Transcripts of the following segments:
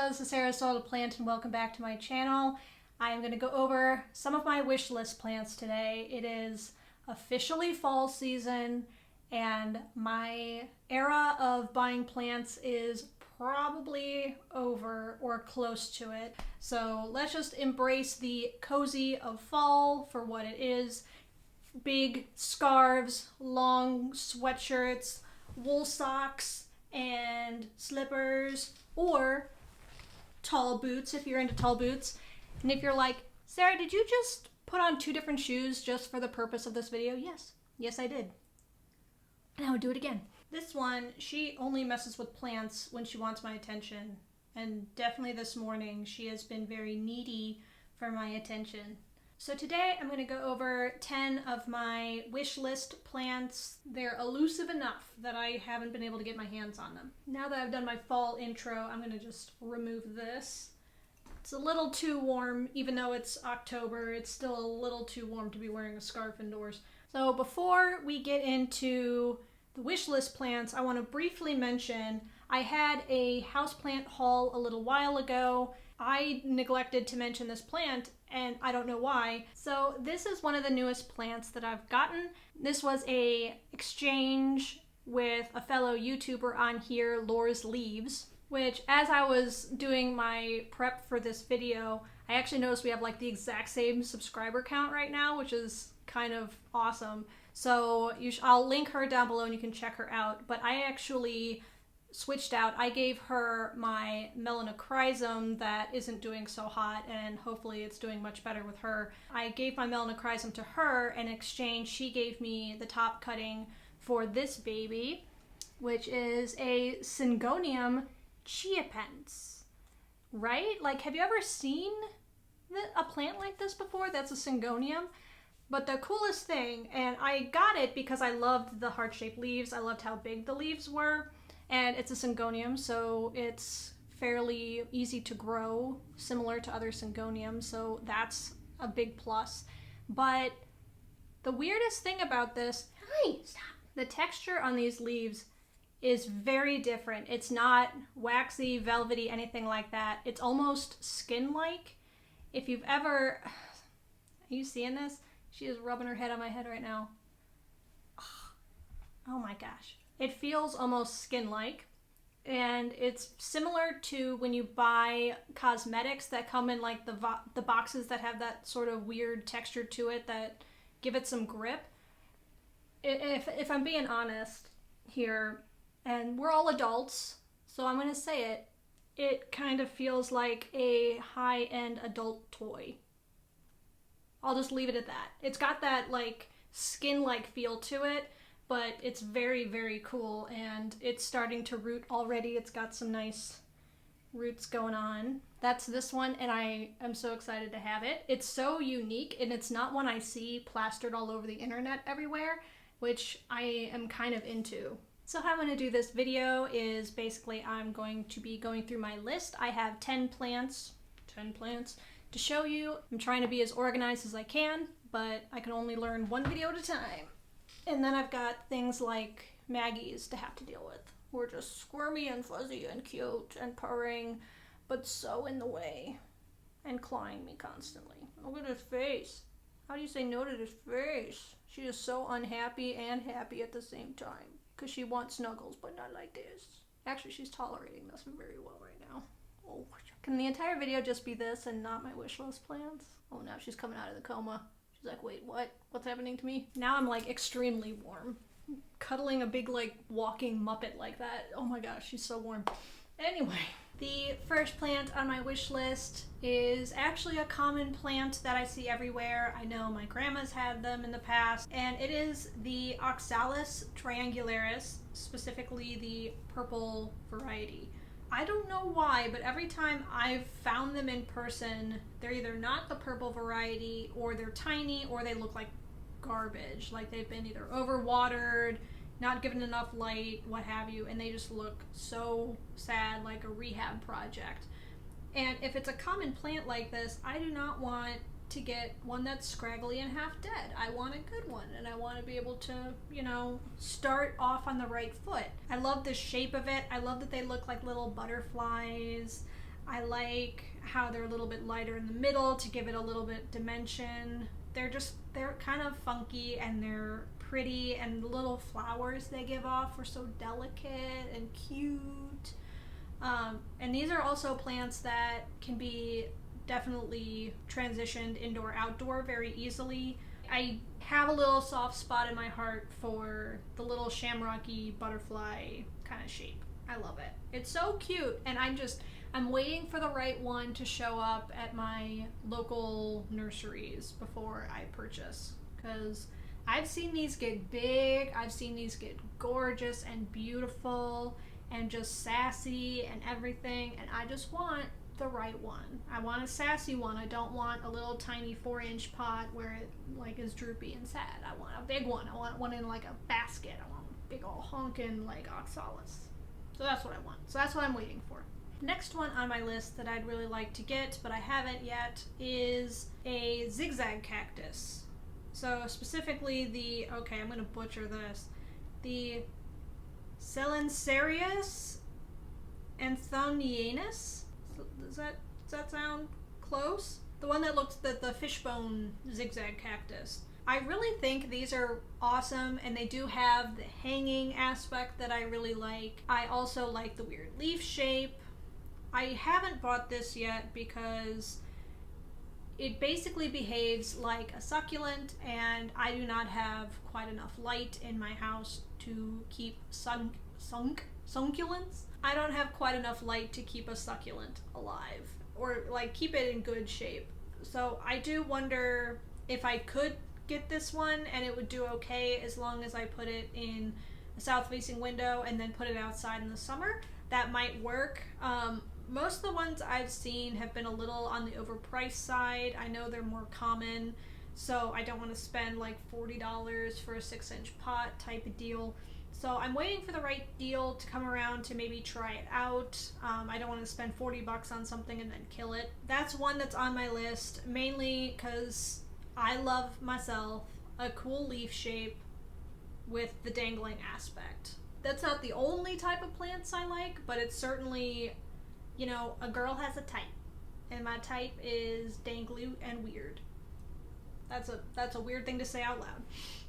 this is Sarah soiledplant and welcome back to my channel. I am going to go over some of my wish list plants today. It is officially fall season and my era of buying plants is probably over or close to it. So let's just embrace the cozy of fall for what it is. Big scarves, long sweatshirts, wool socks, and slippers, or tall boots if you're into tall boots. And if you're like, Sarah, did you just put on 2 different shoes just for the purpose of this video? Yes I did. And I would do it again. This one, she only messes with plants when she wants my attention, and definitely this morning she has been very needy for my attention. So today I'm going to go over 10 of my wish list plants. They're elusive enough that I haven't been able to get my hands on them. Now that I've done my fall intro, I'm going to just remove this. It's a little too warm, even though it's October, it's still a little too warm to be wearing a scarf indoors. So before we get into the wish list plants, I want to briefly mention I had a houseplant haul a little while ago. I neglected to mention this plant and I don't know why. So this is one of the newest plants that I've gotten. This was a exchange with a fellow YouTuber on here, Lore's Leaves, which as I was doing my prep for this video, I actually noticed we have like the exact same subscriber count right now, which is kind of awesome. So I'll link her down below and you can check her out. But I actually switched out. I gave her my Melanochrysum that isn't doing so hot, and hopefully it's doing much better with her. I gave my Melanochrysum to her, and in exchange she gave me the top cutting for this baby, which is a Syngonium Chiapense. Right? Like, have you ever seen a plant like this before that's a Syngonium? But the coolest thing, and I got it because I loved the heart-shaped leaves, I loved how big the leaves were, and it's a Syngonium, so it's fairly easy to grow, similar to other Syngoniums, so that's a big plus. But the weirdest thing about this, the texture on these leaves is very different. It's not waxy, velvety, anything like that. It's almost skin-like. If you've ever... Are you seeing this? She is rubbing her head on my head right now. Oh my gosh. It feels almost skin-like, and it's similar to when you buy cosmetics that come in like the boxes that have that sort of weird texture to it that give it some grip. If I'm being honest here, and we're all adults, so I'm going to say it, it kind of feels like a high-end adult toy. I'll just leave it at that. It's got that like skin-like feel to it, but it's very, very cool, and it's starting to root already. It's got some nice roots going on. That's this one, and I am so excited to have it. It's so unique, and it's not one I see plastered all over the internet everywhere, which I am kind of into. So how I'm going to do this video is basically I'm going to be going through my list. I have 10 plants to show you. I'm trying to be as organized as I can, but I can only learn one video at a time. And then I've got things like Maggies to have to deal with. We're just squirmy and fuzzy and cute and purring, but so in the way and clawing me constantly. Look at his face. How do you say no to this face? She is so unhappy and happy at the same time because she wants snuggles, but not like this. Actually, she's tolerating this very well right now. Oh, can the entire video just be this and not my wish list plans? Oh, now she's coming out of the coma. She's like, wait, what? What's happening to me? Now I'm like extremely warm. Cuddling a big like walking Muppet like that. Oh my gosh, she's so warm. Anyway, the first plant on my wish list is actually a common plant that I see everywhere. I know my grandma's had them in the past, and it is the Oxalis Triangularis, specifically the purple variety. I don't know why, but every time I've found them in person, they're either not the purple variety, or they're tiny, or they look like garbage. Like they've been either overwatered, not given enough light, what have you, and they just look so sad, like a rehab project. And if it's a common plant like this, I do not want to get one that's scraggly and half dead. I want a good one, and I want to be able to, you know, start off on the right foot. I love the shape of it. I love that they look like little butterflies. I like how they're a little bit lighter in the middle to give it a little bit dimension. They're kind of funky and they're pretty, and the little flowers they give off are so delicate and cute. And these are also plants that can be definitely transitioned indoor outdoor very easily. I have a little soft spot in my heart for the little shamrocky butterfly kind of shape. I love it. It's so cute, and I'm waiting for the right one to show up at my local nurseries before I purchase, because I've seen these get big, I've seen these get gorgeous and beautiful and just sassy and everything, and I just want the right one. I want a sassy one. I don't want a little tiny 4-inch pot where it like is droopy and sad. I want a big one. I want one in like a basket. I want a big old honkin' like Oxalis. So that's what I want. So that's what I'm waiting for. Next one on my list that I'd really like to get, but I haven't yet, is a zigzag cactus. So specifically I'm going to butcher this, the Selenicereus anthonyanus. Does that sound close? The one that looks the fishbone zigzag cactus. I really think these are awesome, and they do have the hanging aspect that I really like. I also like the weird leaf shape. I haven't bought this yet because it basically behaves like a succulent, and I do not have quite enough light in my house to keep succulents. I don't have quite enough light to keep a succulent alive, or like keep it in good shape. So I do wonder if I could get this one and it would do okay as long as I put it in a south-facing window and then put it outside in the summer. That might work. Most of the ones I've seen have been a little on the overpriced side. I know they're more common, so I don't want to spend like $40 for a 6-inch pot type of deal. So I'm waiting for the right deal to come around to maybe try it out. I don't want to spend $40 on something and then kill it. That's one that's on my list, mainly because I love myself a cool leaf shape with the dangling aspect. That's not the only type of plants I like, but it's certainly, a girl has a type, and my type is dangly and weird. That's a weird thing to say out loud,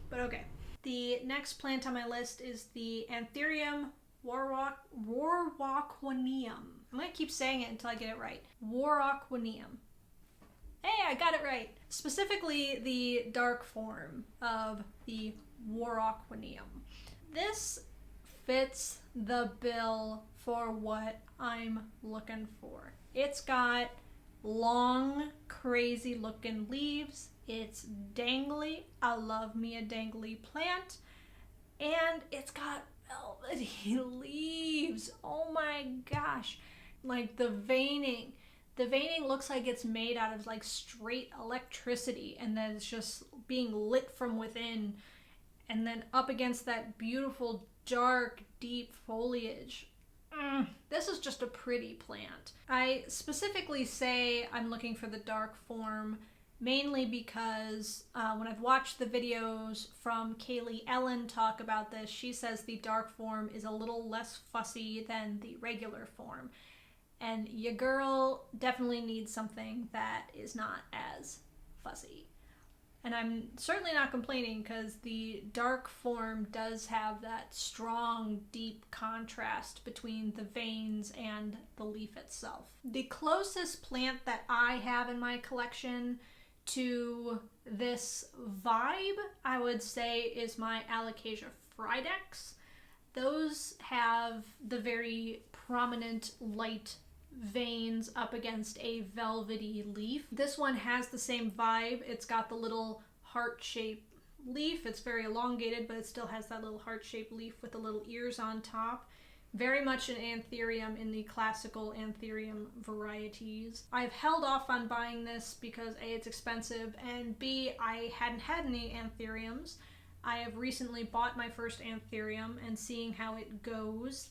but okay. The next plant on my list is the Anthurium warocqueanum. I'm going to keep saying it until I get it right. Warocqueanum. Hey, I got it right. Specifically, the dark form of the warocqueanum. This fits the bill for what I'm looking for. It's got long, crazy looking leaves. It's dangly. I love me a dangly plant. And it's got velvety leaves. Oh my gosh. Like the veining. The veining looks like it's made out of like straight electricity, and then it's just being lit from within. And then up against that beautiful, dark, deep foliage. This is just a pretty plant. I specifically say I'm looking for the dark form mainly because when I've watched the videos from Kaylee Ellen talk about this, she says the dark form is a little less fussy than the regular form. And your girl definitely needs something that is not as fussy. And I'm certainly not complaining because the dark form does have that strong, deep contrast between the veins and the leaf itself. The closest plant that I have in my collection to this vibe, I would say, is my Alocasia fridex. Those have the very prominent light veins up against a velvety leaf. This one has the same vibe. It's got the little heart-shaped leaf. It's very elongated, but it still has that little heart-shaped leaf with the little ears on top. Very much an anthurium in the classical anthurium varieties. I've held off on buying this because A, it's expensive, and B, I hadn't had any anthuriums. I have recently bought my first anthurium and seeing how it goes.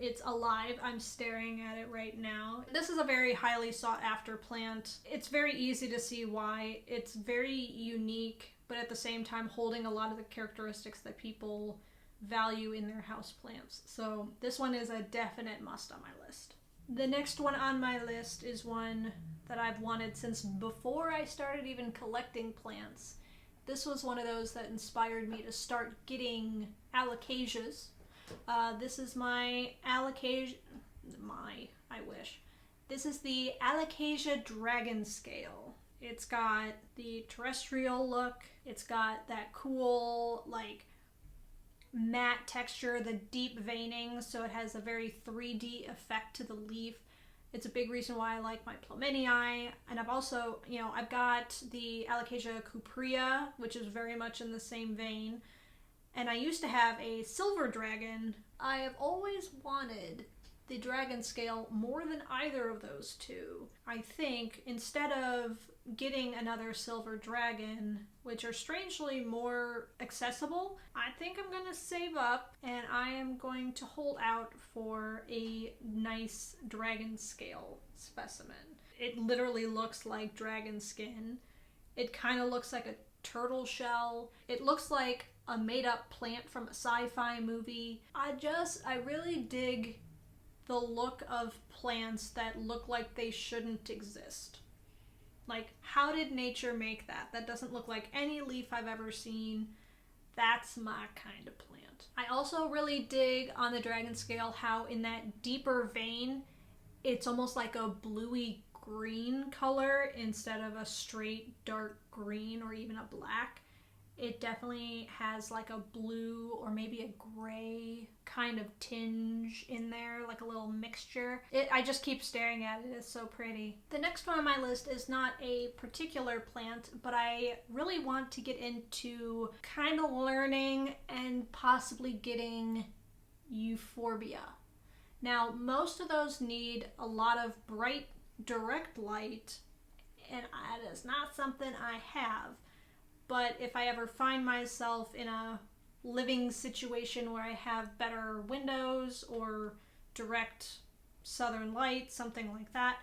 It's alive. I'm staring at it right now. This is a very highly sought after plant. It's very easy to see why. It's very unique, but at the same time holding a lot of the characteristics that people value in their houseplants. So this one is a definite must on my list. The next one on my list is one that I've wanted since before I started even collecting plants. This was one of those that inspired me to start getting Alocasias. This is my Alocasia, I wish. This is the Alocasia dragon scale. It's got the terrestrial look. It's got that cool, like, matte texture, the deep veining, so it has a very 3D effect to the leaf. It's a big reason why I like my Plumenii. And I've also, I've got the Alocasia cuprea, which is very much in the same vein. And I used to have a silver dragon. I have always wanted the dragon scale more than either of those two. I think instead of getting another silver dragon, which are strangely more accessible, I think I'm going to save up and I am going to hold out for a nice dragon scale specimen. It literally looks like dragon skin. It kind of looks like a turtle shell. It looks like a made-up plant from a sci-fi movie. I really dig the look of plants that look like they shouldn't exist. Like, how did nature make that? That doesn't look like any leaf I've ever seen. That's my kind of plant. I also really dig on the dragon scale how in that deeper vein, it's almost like a bluey green color instead of a straight dark green or even a black. It definitely has like a blue or maybe a gray kind of tinge in there, like a little mixture. I just keep staring at it. It's so pretty. The next one on my list is not a particular plant, but I really want to get into kind of learning and possibly getting Euphorbia. Now, most of those need a lot of bright, direct light, and that is not something I have. But if I ever find myself in a living situation where I have better windows or direct southern light, something like that,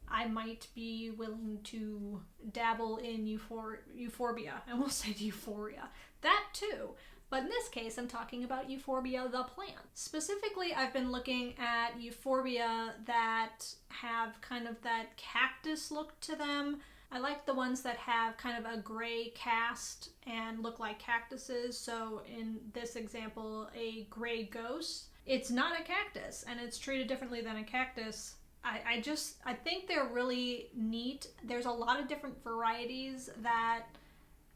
I might be willing to dabble in Euphorbia. I almost said Euphoria. That too. But in this case, I'm talking about Euphorbia the plant. Specifically, I've been looking at Euphorbia that have kind of that cactus look to them. I like the ones that have kind of a gray cast and look like cactuses. So in this example, a gray ghost. It's not a cactus and it's treated differently than a cactus. I think they're really neat. There's a lot of different varieties that,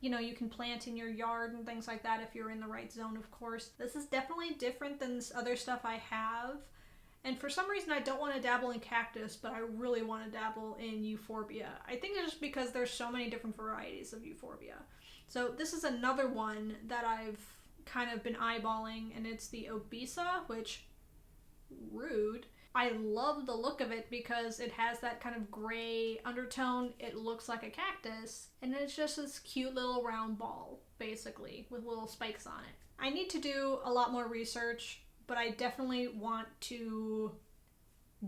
you can plant in your yard and things like that if you're in the right zone, of course. This is definitely different than this other stuff I have. And for some reason, I don't want to dabble in cactus, but I really want to dabble in Euphorbia. I think it's just because there's so many different varieties of Euphorbia. So this is another one that I've kind of been eyeballing, and it's the Obesa, which, rude. I love the look of it because it has that kind of gray undertone. It looks like a cactus, and it's just this cute little round ball, basically, with little spikes on it. I need to do a lot more research, but I definitely want to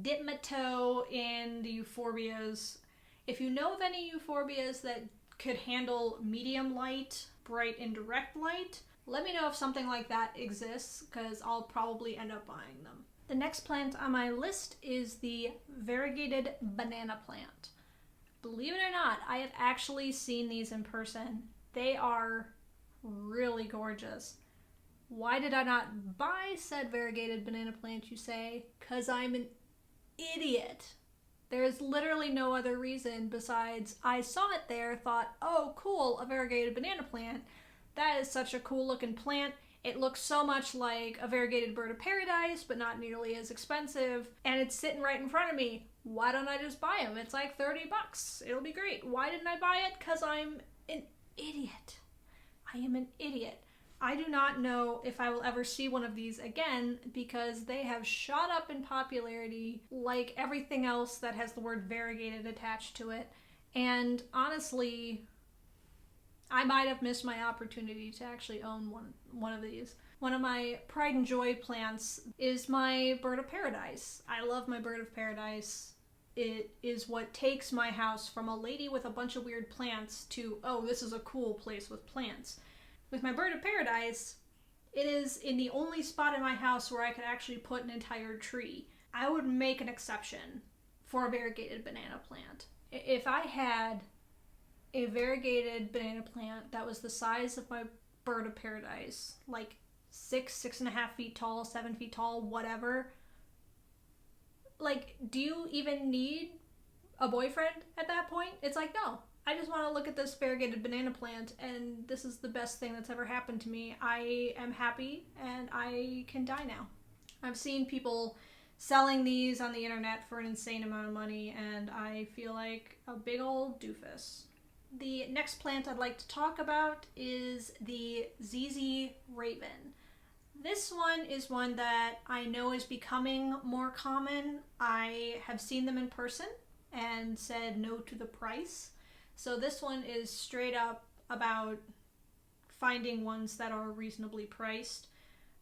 dip my toe in the Euphorbias. If you know of any Euphorbias that could handle medium light, bright and direct light, let me know if something like that exists, because I'll probably end up buying them. The next plant on my list is the variegated banana plant. Believe it or not, I have actually seen these in person. They are really gorgeous. Why did I not buy said variegated banana plant, you say? 'Cause I'm an idiot. There is literally no other reason besides I saw it there, thought, oh cool, a variegated banana plant. That is such a cool looking plant. It looks so much like a variegated bird of paradise, but not nearly as expensive. And it's sitting right in front of me. Why don't I just buy them? It's like $30. It'll be great. Why didn't I buy it? 'Cause I'm an idiot. I am an idiot. I do not know if I will ever see one of these again because they have shot up in popularity like everything else that has the word variegated attached to it. And honestly, I might have missed my opportunity to actually own one of these. One of my pride and joy plants is my bird of paradise. I love my bird of paradise. It is what takes my house from a lady with a bunch of weird plants to, oh, this is a cool place with plants. With my bird of paradise, it is in the only spot in my house where I could actually put an entire tree. I would make an exception for a variegated banana plant. If I had a variegated banana plant that was the size of my bird of paradise, like 6.5 feet tall, 7 feet tall, whatever, like, do you even need a boyfriend at that point? It's like, no, I just want to look at this variegated banana plant, and this is the best thing that's ever happened to me. I am happy, and I can die now. I've seen people selling these on the internet for an insane amount of money, and I feel like a big old doofus. The next plant I'd like to talk about is the ZZ Raven. This one is one that I know is becoming more common. I have seen them in person and said no to the price. So this one is straight up about finding ones that are reasonably priced.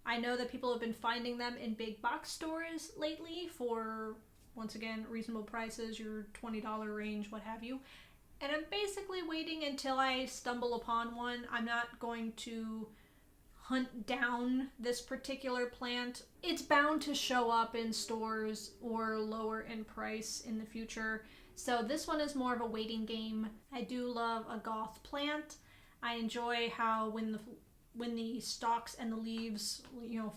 I know that people have been finding them in big box stores lately for, once again, reasonable prices, your $20 range, what have you. And I'm basically waiting until I stumble upon one. I'm not going to hunt down this particular plant. It's bound to show up in stores or lower in price in the future. So this one is more of a waiting game. I do love a goth plant. I enjoy how when the stalks and the leaves,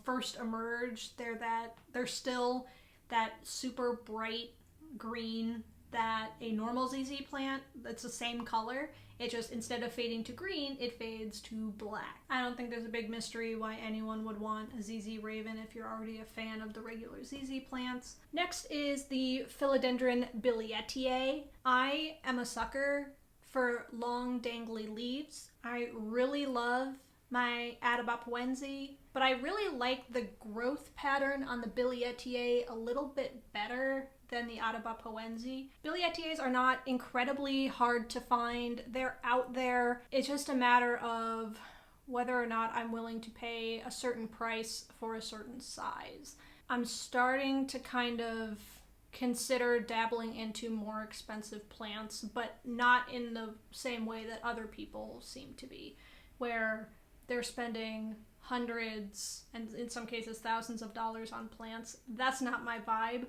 first emerge, they're still that super bright green that a normal ZZ plant, that's the same color. It just, instead of fading to green, it fades to black. I don't think there's a big mystery why anyone would want a ZZ Raven if you're already a fan of the regular ZZ plants. Next is the Philodendron Billietae. I am a sucker for long dangly leaves. I really love my Adabapuense, but I really like the growth pattern on the Billietae a little bit better than the Adabapuense. Billietaes are not incredibly hard to find. They're out there. It's just a matter of whether or not I'm willing to pay a certain price for a certain size. I'm starting to kind of consider dabbling into more expensive plants, but not in the same way that other people seem to be, where they're spending hundreds and in some cases thousands of dollars on plants. That's not my vibe.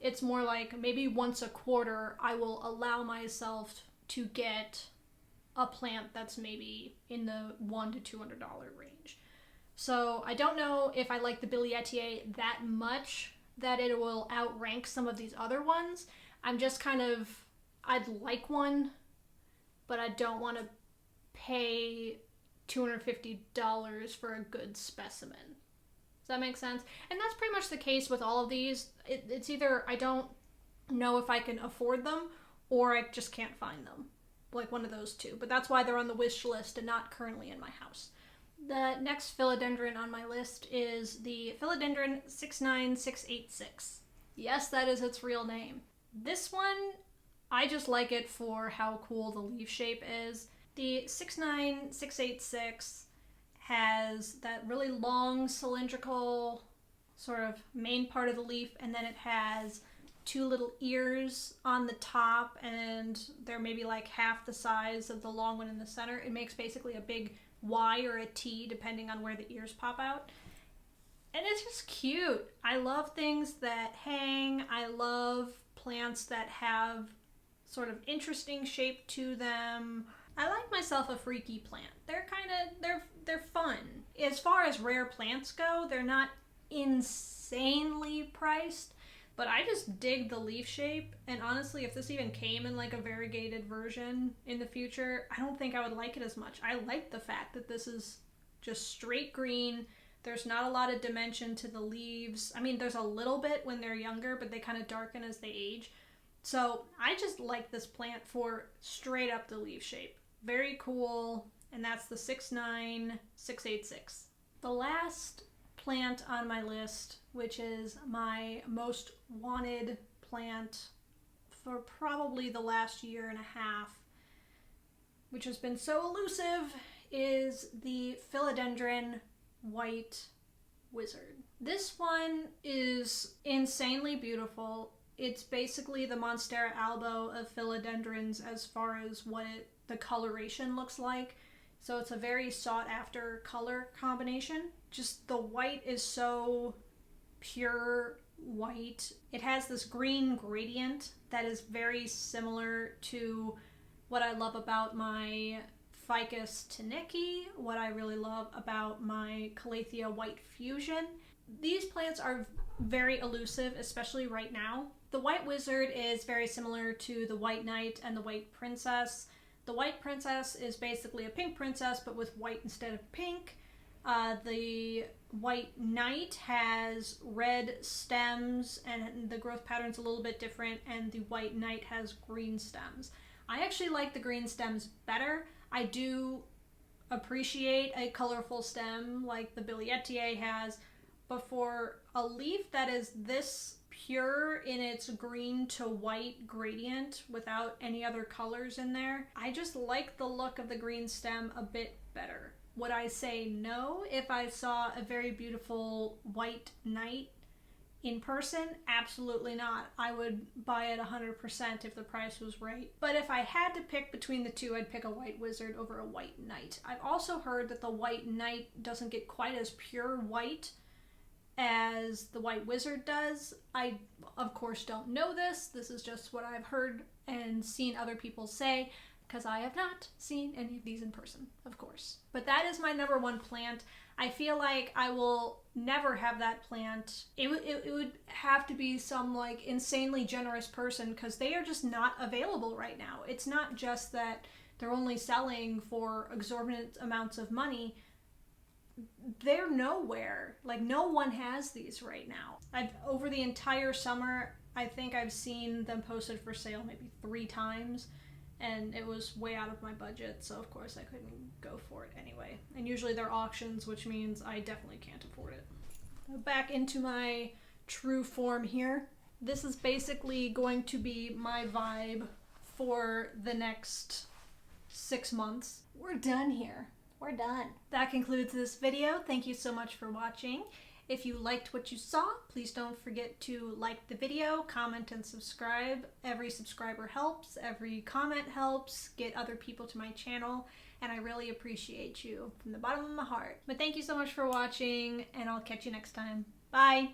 It's more like maybe once a quarter I will allow myself to get a plant that's maybe in the $100 to $200 range. So I don't know if I like the Billietae that much that it will outrank some of these other ones. I'm just kind of, I'd like one, but I don't want to pay $250 for a good specimen. Does that make sense? And that's pretty much the case with all of these. It's either I don't know if I can afford them or I just can't find them. Like one of those two. But that's why they're on the wish list and not currently in my house. The next philodendron on my list is the Philodendron 69686. Yes, that is its real name. This one, I just like it for how cool the leaf shape is. The 69686 has that really long cylindrical sort of main part of the leaf, and then it has two little ears on the top, and they're maybe like half the size of the long one in the center. It makes basically a big Y or a T depending on where the ears pop out. And it's just cute. I love things that hang. I love plants that have sort of interesting shape to them. I like myself a freaky plant. They're fun. As far as rare plants go, they're not insanely priced, but I just dig the leaf shape, and honestly, if this even came in like a variegated version in the future, I don't think I would like it as much. I like the fact that this is just straight green. There's not a lot of dimension to the leaves. I mean, there's a little bit when they're younger, but they kind of darken as they age. So I just like this plant for straight up the leaf shape. Very cool, and that's the 69686. The last plant on my list, which is my most wanted plant for probably the last year and a half, which has been so elusive, is the Philodendron White Wizard. This one is insanely beautiful. It's basically the Monstera albo of philodendrons as far as what the coloration looks like. So it's a very sought after color combination. Just the white is so pure white. It has this green gradient that is very similar to what I love about my Ficus tenicki, what I really love about my Calathea white fusion. These plants are very elusive, especially right now. The white wizard is very similar to the white knight and the white princess. The white princess is basically a pink princess, but with white instead of pink. The white knight has red stems and the growth pattern's a little bit different, and the white knight has green stems. I actually like the green stems better. I do appreciate a colorful stem like the Billietae has, but for a leaf that is this pure in its green to white gradient without any other colors in there, I just like the look of the green stem a bit better. Would I say no if I saw a very beautiful white knight in person? Absolutely not. I would buy it 100% if the price was right. But if I had to pick between the two, I'd pick a white wizard over a white knight. I've also heard that the white knight doesn't get quite as pure white as the white wizard does. I, of course, don't know this. This is just what I've heard and seen other people say, because I have not seen any of these in person, of course. But that is my number one plant. I feel like I will never have that plant. It would have to be some like insanely generous person, because they are just not available right now. It's not just that they're only selling for exorbitant amounts of money. They're nowhere. Like, no one has these right now. Over the entire summer, I think I've seen them posted for sale maybe 3 times. And it was way out of my budget, so of course I couldn't go for it anyway. And usually they're auctions, which means I definitely can't afford it. Back into my true form here. This is basically going to be my vibe for the next 6 months. We're done here. We're done. That concludes this video. Thank you so much for watching. If you liked what you saw, please don't forget to like the video, comment, and subscribe. Every subscriber helps, every comment helps get other people to my channel, and I really appreciate you from the bottom of my heart. But thank you so much for watching, and I'll catch you next time. Bye!